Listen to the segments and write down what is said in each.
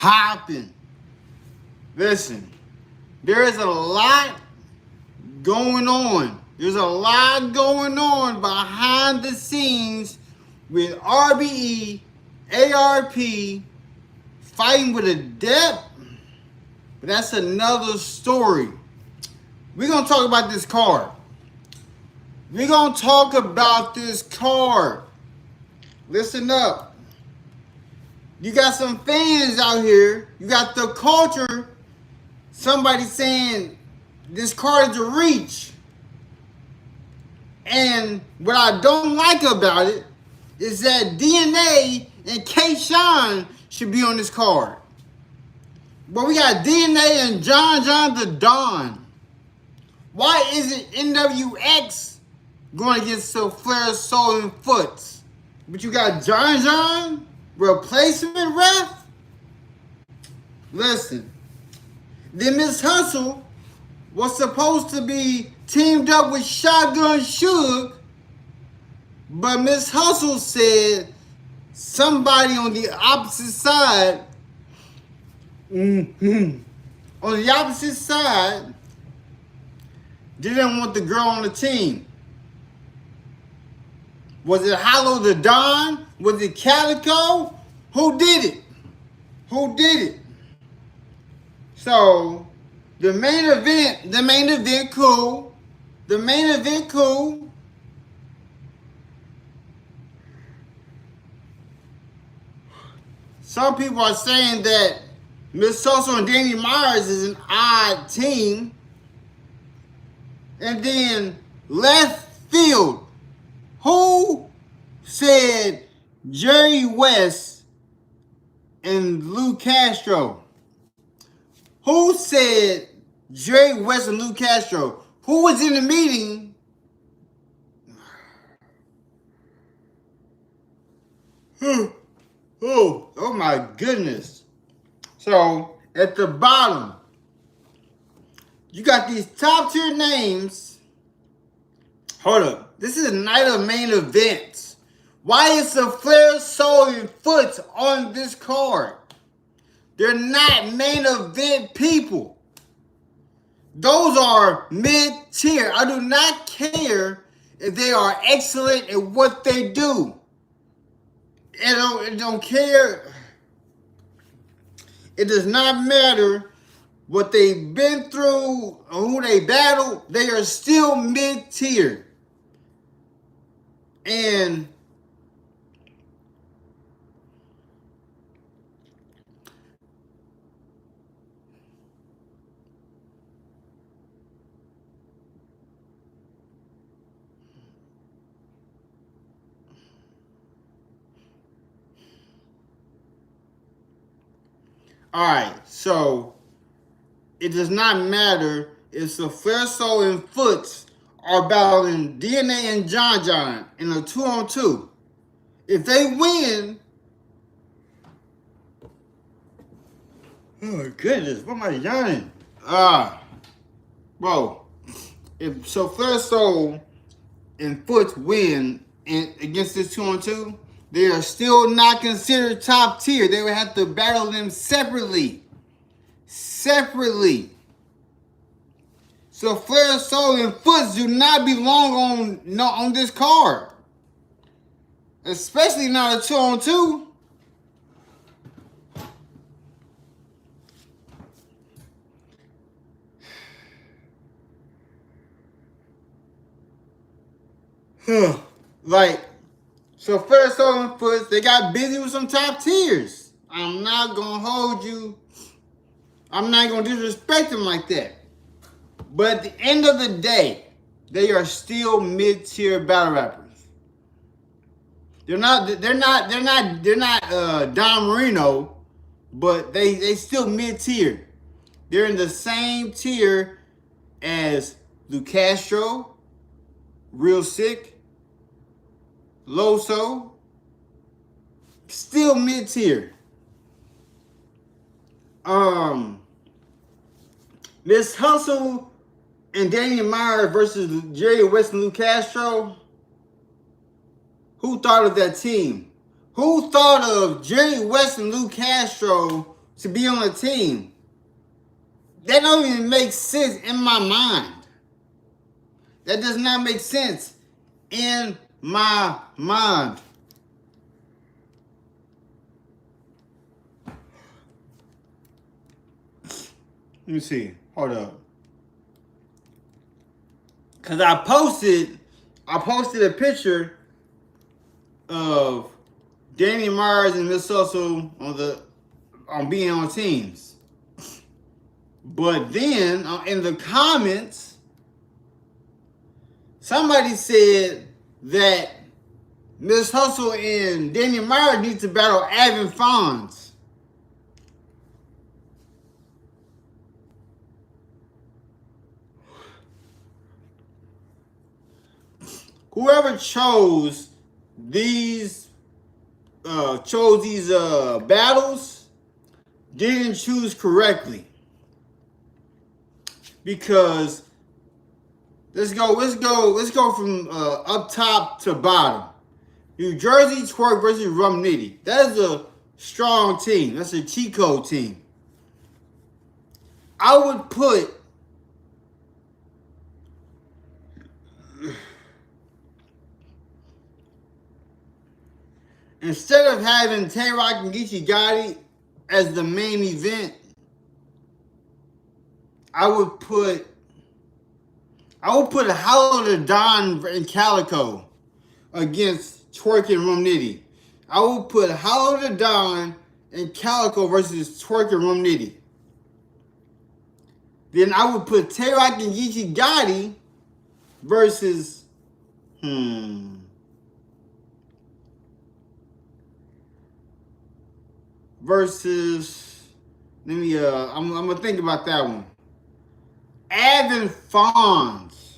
popping. Listen, there is a lot going on. There's a lot going on behind the scenes with RBE, ARP fighting with a depth. But that's another story. We're going to talk about this card. We're going to talk about this card. Listen up. You got some fans out here. You got the culture. Somebody saying this card is a reach. And what I don't like about it is that DNA and K-Shine should be on this card. But we got DNA and John the Don. Why isn't NWX going against the Flair, Soul, and Foots? But you got John, replacement ref? Listen, then Miss Hustle was supposed to be teamed up with Shotgun Suge, but Miss Hustle said somebody on the opposite side, on the opposite side, didn't want the girl on the team. Was it Hollow the Don? Was it Calico? Who did it? Who did it? So, the main event cool. The main event cool. Some people are saying that Miss Sosa and Danny Myers is an odd team. And then left field. Who said Jerry West and Lou Castro? Who said Jerry West and Lou Castro? Who was in the meeting? Oh my goodness. So at the bottom, you got these top tier names. Hold up. This is a night of main events. Why is the Flair, Soul, and Foots on this card? They're not main event people. Those are mid-tier. I do not care if they are excellent at what they do. I don't care. It does not matter what they've been through or who they battle. They are still mid-tier. And alright, so it does not matter if the Flair, Soul, and Foots are battling DNA and John in a 2-on-2. If they win, oh my goodness, what am I yawning? Bro, if so Flair, Soul, and Foots win against this 2-on-2, they are still not considered top tier. They would have to battle them separately. So Flair, Soul, and Foots do not belong on this card. Especially not a 2-on-2. So Flair, Soul, and Foots, they got busy with some top tiers. I'm not going to hold you. I'm not going to disrespect them like that. But at the end of the day, they are still mid-tier battle rappers. They're not Don Marino, but they still mid-tier. They're in the same tier as Lou Castro, Real Sick, Loso, still mid-tier. Miss Hustle and Danny Meyer versus Jerry West and Lou Castro. Who thought of that team? Who thought of Jerry West and Lou Castro to be on a team. That don't even make sense in my mind. That does not make sense in my mind. Let me see. Hold up. Cause I posted a picture of Danny Myers and Miss Hustle on being on teams. But then in the comments, somebody said that Miss Hustle and Danny Myers need to battle Avin Fonz. Whoever chose these battles didn't choose correctly, because let's go from up top to bottom. New Jersey Twerk versus Rum Nitty. That is a strong team. That's a Chico team. I would put instead of having Tay-Rock and Geechee Gotti as the main event, I would put Hollow the Don and Calico against Twerk and Rum Nitty. I would put Hollow the Don and Calico versus Twerk and Rum Nitty. Then I would put Tay-Rock and Geechee Gotti versus I'm gonna think about that one. Avin Fonz.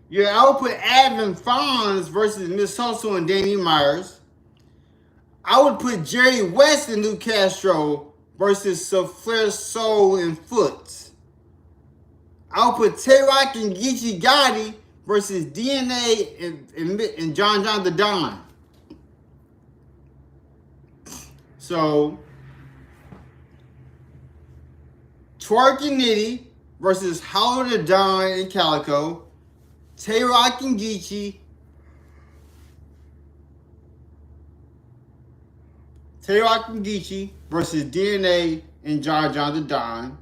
Yeah, I would put Avin Fonz versus Miss Hustle and Danny Myers. I would put Jerry West and Lou Castro versus Flair Soul and Foot. I would put Tay-Rock and Geechee Gotti versus DNA and John the Don. So, Twerk and Nitty versus Hollow the Don and Calico. Tay-Rock and Geechee. Tay-Rock and Geechee versus DNA and John the Don.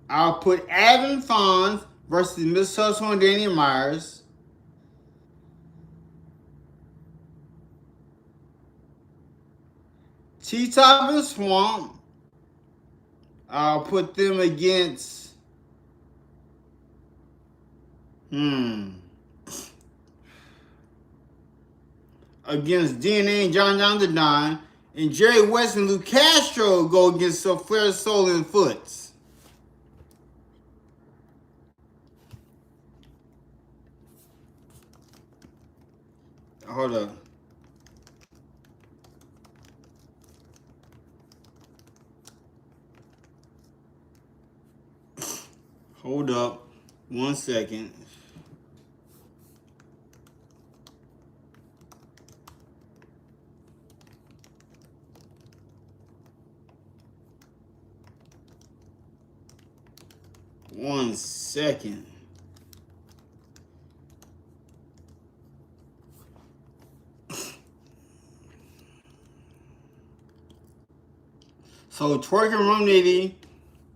I'll put Avin Fonz versus Miss Hustle and Danny Myers. T-Top and Swamp, I'll put them against DNA and John the Don, and Jerry West and Lou Castro go against Flair Soul and Foots. Hold up. Hold up 1 second. One second. So Twerk and Rum Nitty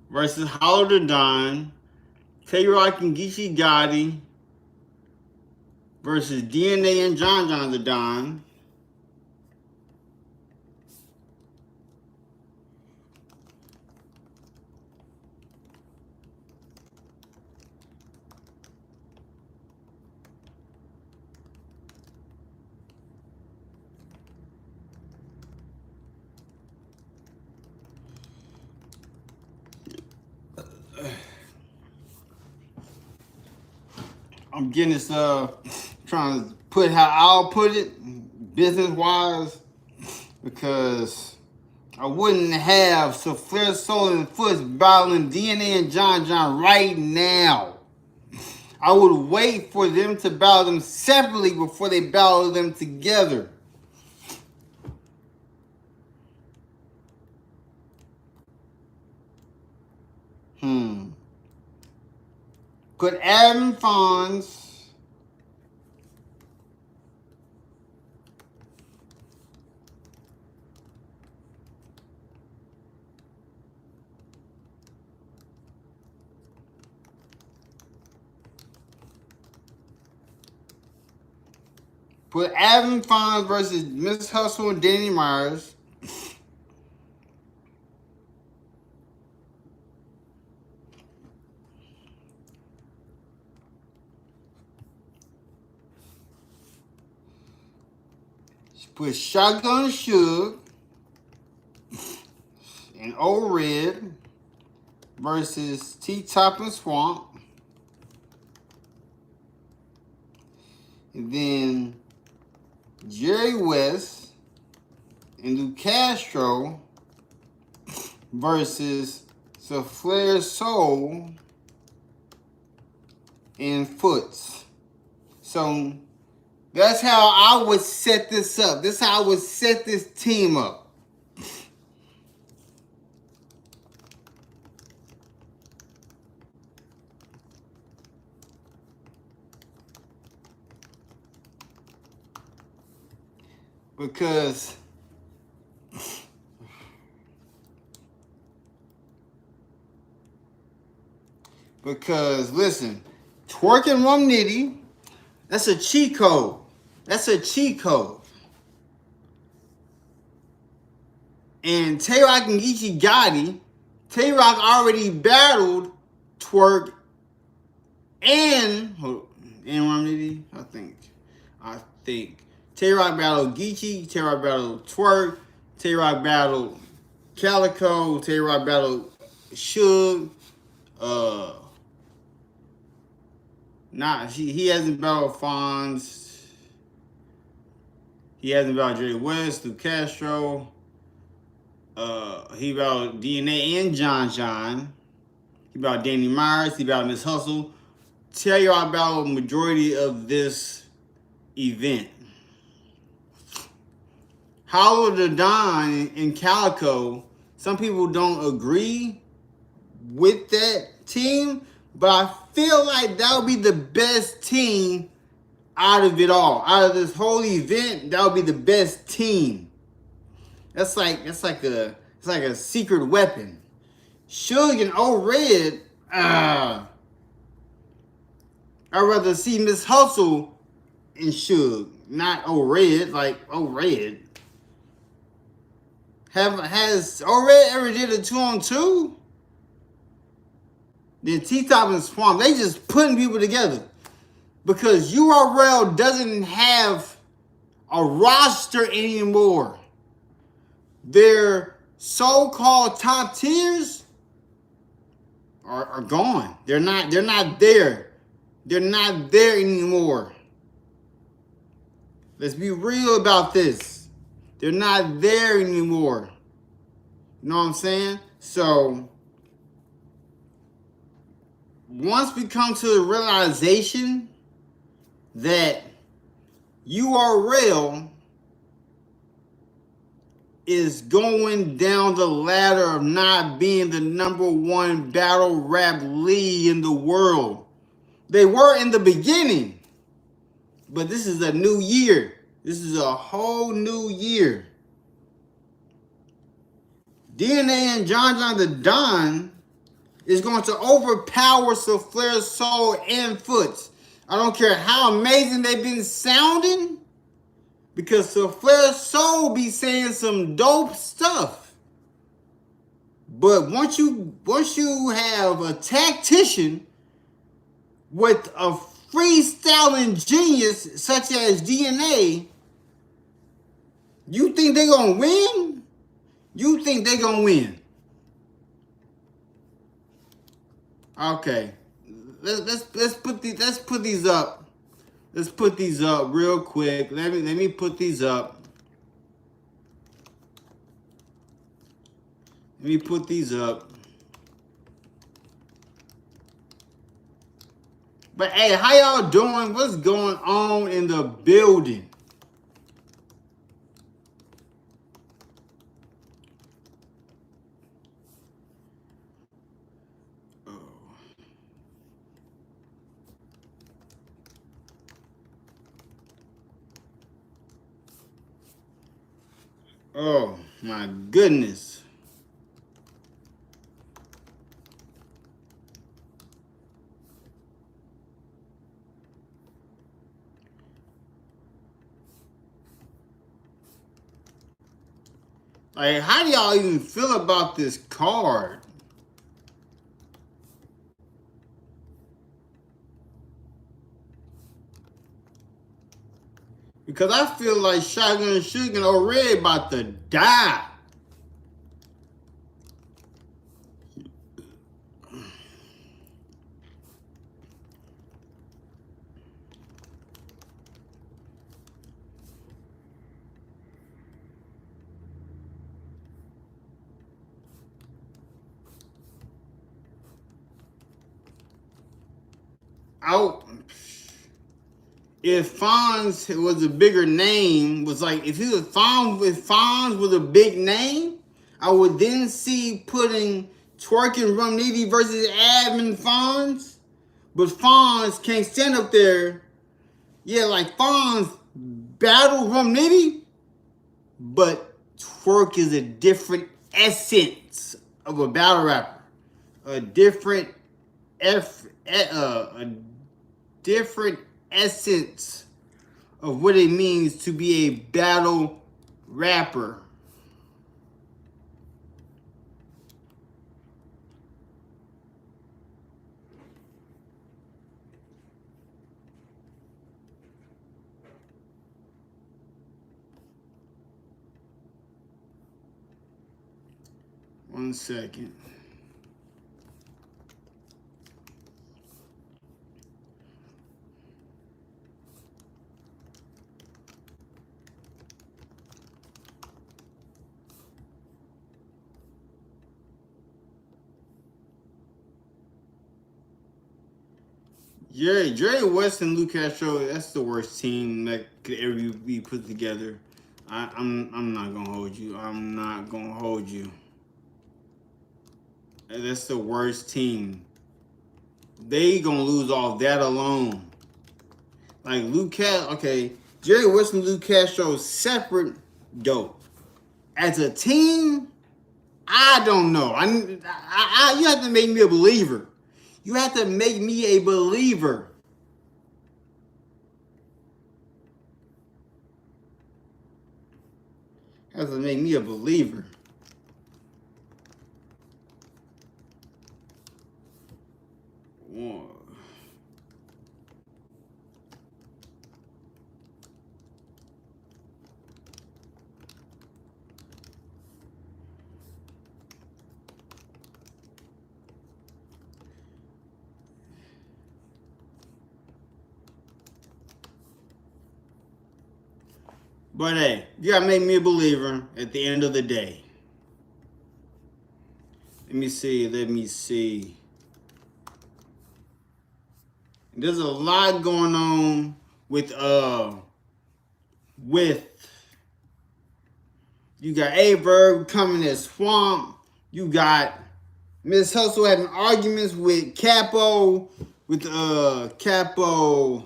versus Hollow the Don. Tay-Rock and Geechee Gotti versus DNA and John the Don. I'm getting this trying to put how I'll put it business wise, because I wouldn't have Flair Soul and Foots battling DNA and John right now. I would wait for them to battle them separately before they battle them together. Put Adam Fonz versus Miss Hustle and Danny Myers. Put Shotgun Suge and Old Red versus T-Top and Swamp. And then Jerry West and Lou Castro versus Flair Soul and Foots. So that's how I would set this up. This is how I would set this team up. Because listen, Twerk and Rum Nitty, that's a cheat code. That's a cheat code. And Tay-Rock and Geechee Gotti, Tay-Rock already battled Twerk and Rum Nitty, I think. Tay-Rock battled Geechee, Tay-Rock battled Twerk, Tay-Rock battled Calico, Tay-Rock battled Suge. He hasn't battled Fonz. He hasn't battled Jerry West, Lou Castro. He battled DNA and John. He battled Danny Myers. He battled Miss Hustle. Tell you I battled majority of this event. Hollow the Don and Calico, some people don't agree with that team, but I feel like that would be the best team out of it all. Out of this whole event, that would be the best team. It's like a secret weapon. Suge and Old Red, I'd rather see Miss Hustle and Suge, not Old Red. Like Old Red. Has Old Red ever did a 2-on-2? Then T-Top and Swamp, they just putting people together. Because URL doesn't have a roster anymore. Their so-called top tiers are gone. They're not there. They're not there anymore. Let's be real about this. They're not there anymore. You know what I'm saying? So once we come to the realization that URL is going down the ladder of not being the #1 battle rap league in the world. They were in the beginning, but this is a new year. This is a whole new year. DNA and John the Don is going to overpower Flair Soul and Foots. I don't care how amazing they've been sounding, because Flair Soul be saying some dope stuff. But once you have a tactician with a freestyling genius such as DNA, you think they're gonna win? You think they're gonna win? Okay, let's put these up. Let's put these up real quick. Let me put these up. Let me put these up. But hey, how y'all doing? What's going on in the building? Oh my goodness. Like, how do y'all even feel about this card? Because I feel like Shotgun Sugar already about to die. Out. If Fonz was a bigger name, was like if Fonz was a big name, I would then see putting Twerking Rum Nitty versus Admin Fonz. But Fonz can't stand up there. Yeah, like Fonz battle Rum Nitty, but Twerk is a different essence of a battle rapper. A different a different essence of what it means to be a battle rapper. One second. Yeah, Jerry West and Luke Castro, that's the worst team that could ever be put together. I'm not gonna hold you. I'm not gonna hold you. That's the worst team. They gonna lose off that alone. Like okay, Jerry West and Luke Castro separate, dope. As a team, I don't know. You have to make me a believer. You have to make me a believer. You have to make me a believer. Whoa. But hey, you gotta make me a believer at the end of the day. Let me see. There's a lot going on with you got Averb coming as Swamp. You got Miss Hustle having arguments with Capo, with Capo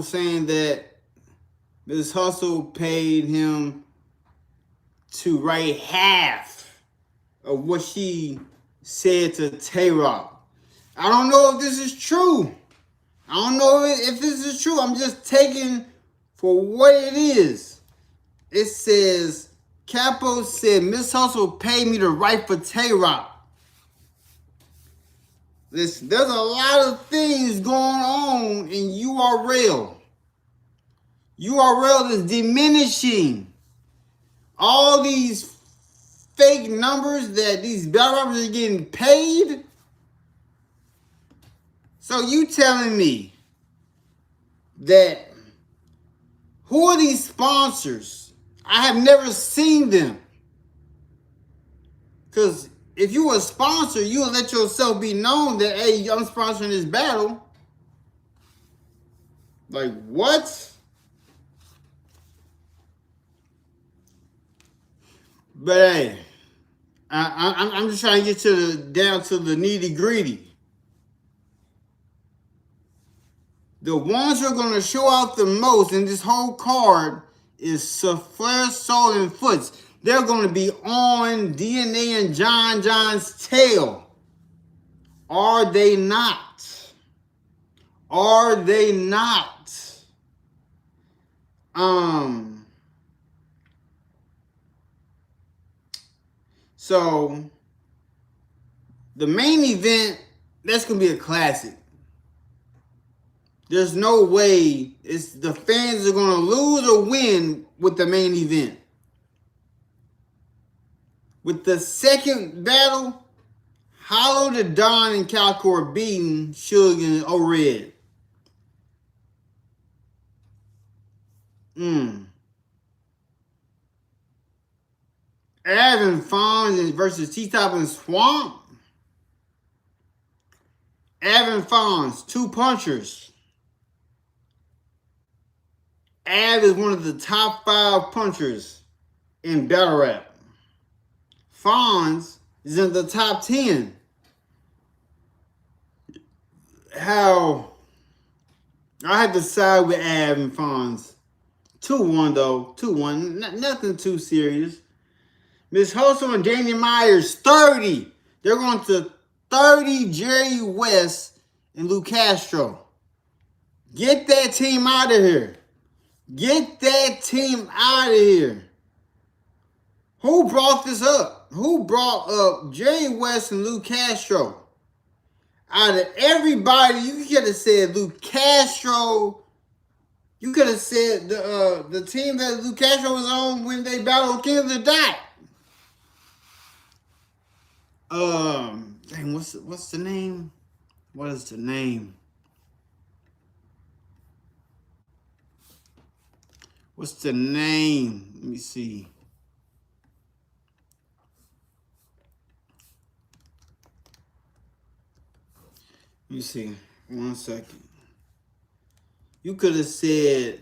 saying that Miss Hustle paid him to write half of what she said to Tay-Rock. I don't know if this is true. I don't know if this is true. I'm just taking for what it is. It says, Capo said, Miss Hustle paid me to write for Tay-Rock. Listen, there's a lot of things going on in URL. URL is diminishing all these fake numbers that these battle rappers are getting paid. So you telling me that who are these sponsors? I have never seen them. Because if you a sponsor, you'll let yourself be known that, hey, I'm sponsoring this battle. Like, what? But hey, I'm just trying to get down to the nitty gritty. The ones who are going to show out the most in this whole card is Souffleur, Soul, and Foots. They're going to be on DNA and John John's tail. Are they not? Are they not? So the main event, that's gonna be a classic. There's no way the fans are gonna lose or win with the main event. With the second battle, Hollow the Don and Calcor beating Suge and O-Red. Avon Fonz versus T-Top and Swamp. Avon Fonz, two punchers. Av is one of the top 5 punchers in battle rap. Fonz is in the top 10. How I had to side with Av and Fonz. 2-1 though. 2-1. Nothing too serious. Miss Hustle and Danny Myers, 30. They're going to 30 Jerry West and Lou Castro. Get that team out of here. Get that team out of here. Who brought this up? Who brought up Jerry West and Lou Castro? Out of everybody, you could have said Lou Castro. You could have said the team that Lou Castro was on when they battled King of the Dot. Dang, what's the name? What is the name? What's the name? Let me see. Let me see. 1 second. You could have said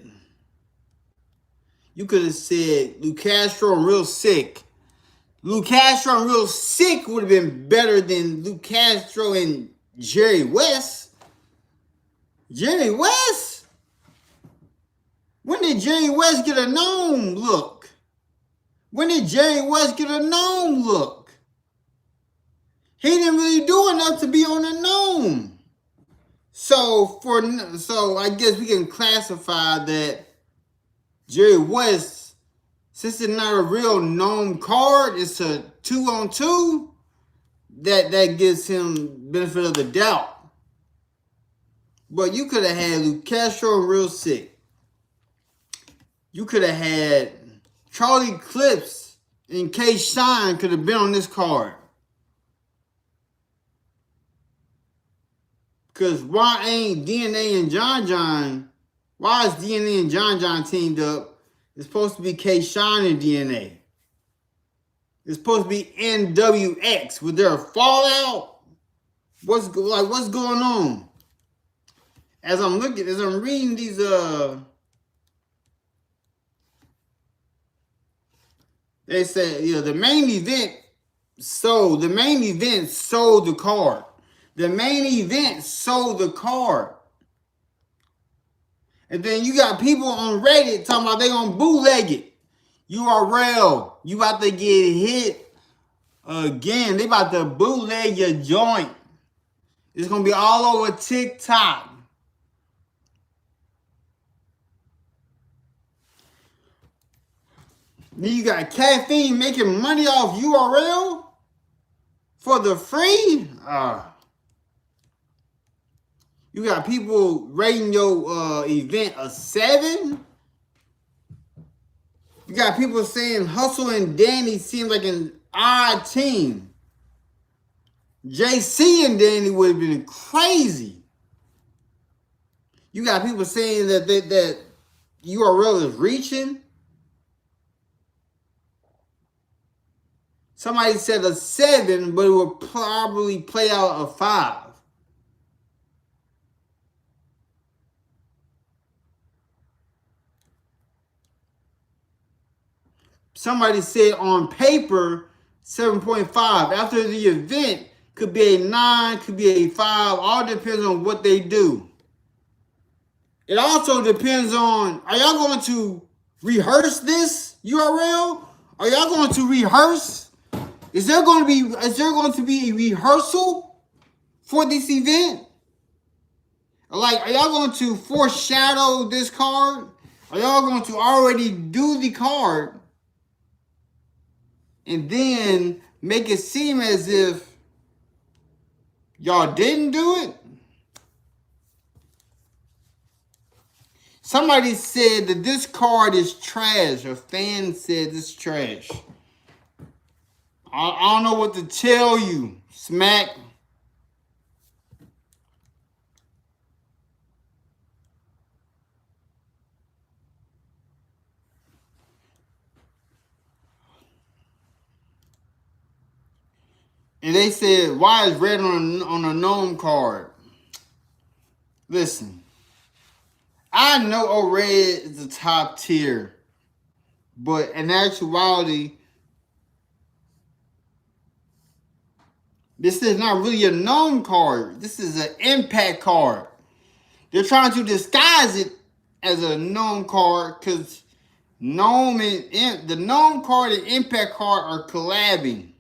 Lou Castro and Real Sick. Lou Castro and Real Sick would have been better than Lou Castro and Jerry West. Jerry West? When did Jerry West get a Nome look? When did Jerry West get a Nome look? He didn't really do enough to be on a Nome. So I guess we can classify that Jerry West, since it's not a real Nome card, it's a 2-on-2, that gives him benefit of the doubt. But you could have had Lou Castro and Real Sick. You could have had Charlie Clips and K. Shine could have been on this card. Because why ain't DNA and John John? Why is DNA and John John teamed up? It's supposed to be K. Shine and DNA. It's supposed to be NWX. Was there a fallout? What's going on? As I'm reading these they say, the main event sold the card. The main event sold the card. And then you got people on Reddit talking about they gonna bootleg it. URL, you about to get hit again. They about to bootleg your joint. It's gonna be all over TikTok. Then you got Caffeine making money off URL for the free. You got people rating your event a 7. You got people saying Hustle and Danny seem like an odd team. JC and Danny would have been crazy. You got people saying that URL is reaching. Somebody said a 7, but it would probably play out a 5. Somebody said on paper 7.5. After the event, could be a 9, could be a 5. All depends on what they do. It also depends on, are y'all going to rehearse this URL? Are y'all going to rehearse? Is there going to be a rehearsal for this event? Like, are y'all going to foreshadow this card? Are y'all going to already do the card and then make it seem as if y'all didn't do it? Somebody said that this card is trash. A fan said it's trash. I don't know what to tell you, Smack. And they said, why is red on a Nome card? Listen, I know a red is the top tier, but in actuality, this is not really a Nome card. This is an impact card. They're trying to disguise it as a Nome card because Nome and the Nome card and impact card are collabing.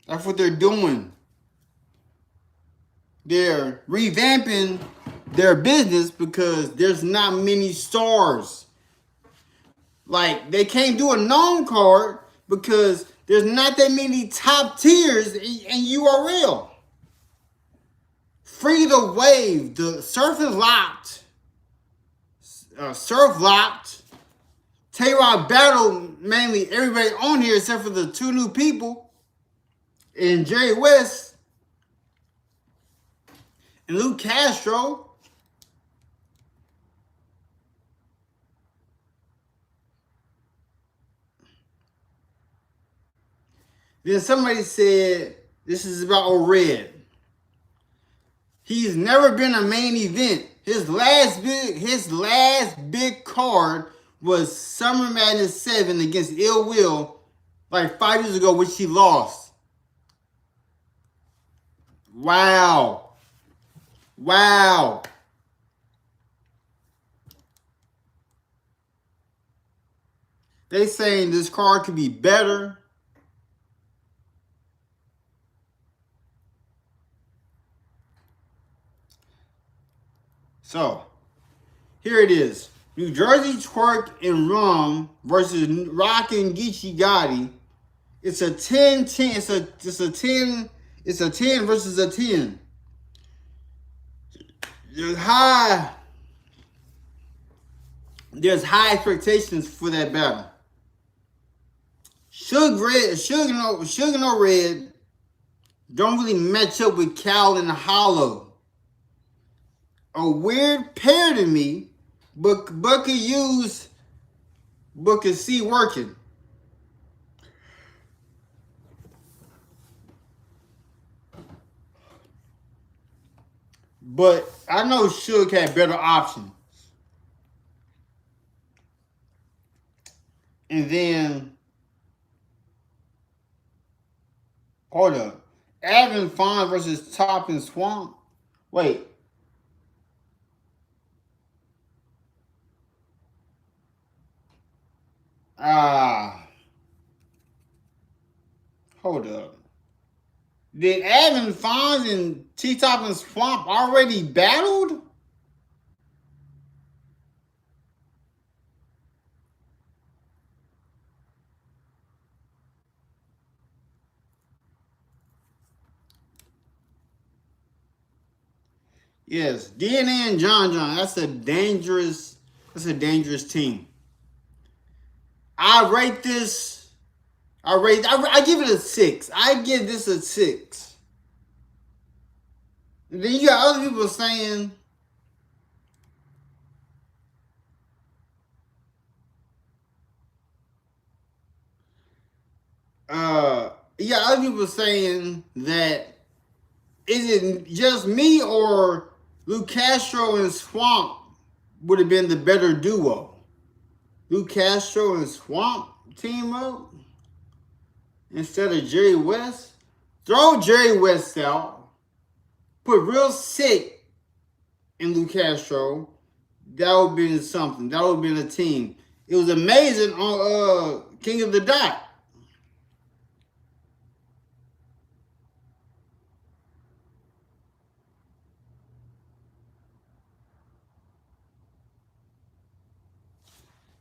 That's what they're doing. They're revamping their business because there's not many stars. Like, they can't do a Nome card because there's not that many top tiers in URL. Free the wave. The surf is locked. Surf locked. Tay-Rock battle mainly everybody on here except for the 2 new people. And Jerry West and Luke Castro. Then somebody said this is about O-Red. He's never been a main event. His last big card was Summer Madness 7 against Ill Will like 5 years ago, which he lost. Wow. They saying this card could be better. So, here it is. New Jersey Twerk and Rum versus Rock and Geechee Gotti. It's a 10-10. It's a 10 versus a 10. There's high expectations for that battle. Sugar No Red don't really match up with Cal and Hollow. A weird pair to me, but could see working. But I know Suge had better options. And then, hold up. Avon Fine versus Top and Swamp. Wait. Hold up. Did Avon Fine and T-Top and Swamp already battled? Yes, DNA and John John. That's a dangerous team. I rate this. I give it a 6. I give this a 6. And then you got other people saying yeah, other people saying that, is it just me or Lou Castro and Swamp would have been the better duo? Lou Castro and Swamp team up instead of Jerry West? Throw Jerry West out. Put real sick in Lou Castro. That would have been something. That would have been a team. It was amazing on King of the Dot.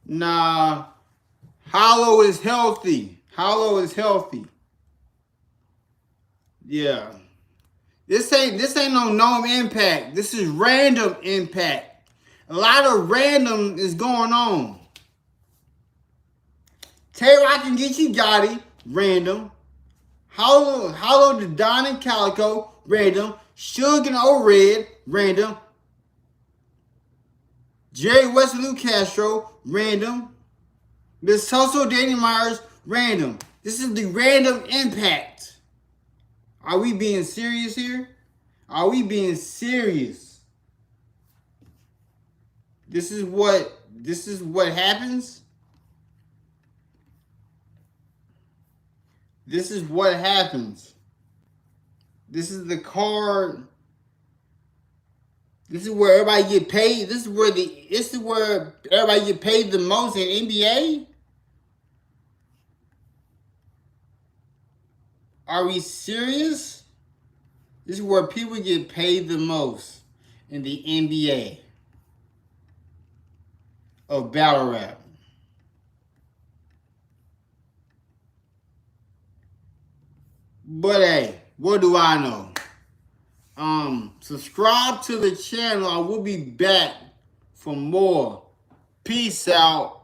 Nah, Hollow is healthy. Hollow is healthy. Yeah. This ain't no Nome Impact. This is random Impact. A lot of random is going on. Tay-Rock and Geechee Gotti, random. Hollow the Don and Calico, random. Suge and O-Red, random. Jerry West and Lou Castro, random. Miss Tussle, Danny Myers, random. This is the random Impact. Are we being serious here? Are we being serious? This is what happens. This is what happens. This is the card. This is where everybody get paid. This is where everybody get paid the most in NBA. Are we serious? This is where people get paid the most in the NBA of battle rap. But hey, what do I know? Subscribe to the channel. I will be back for more. Peace out.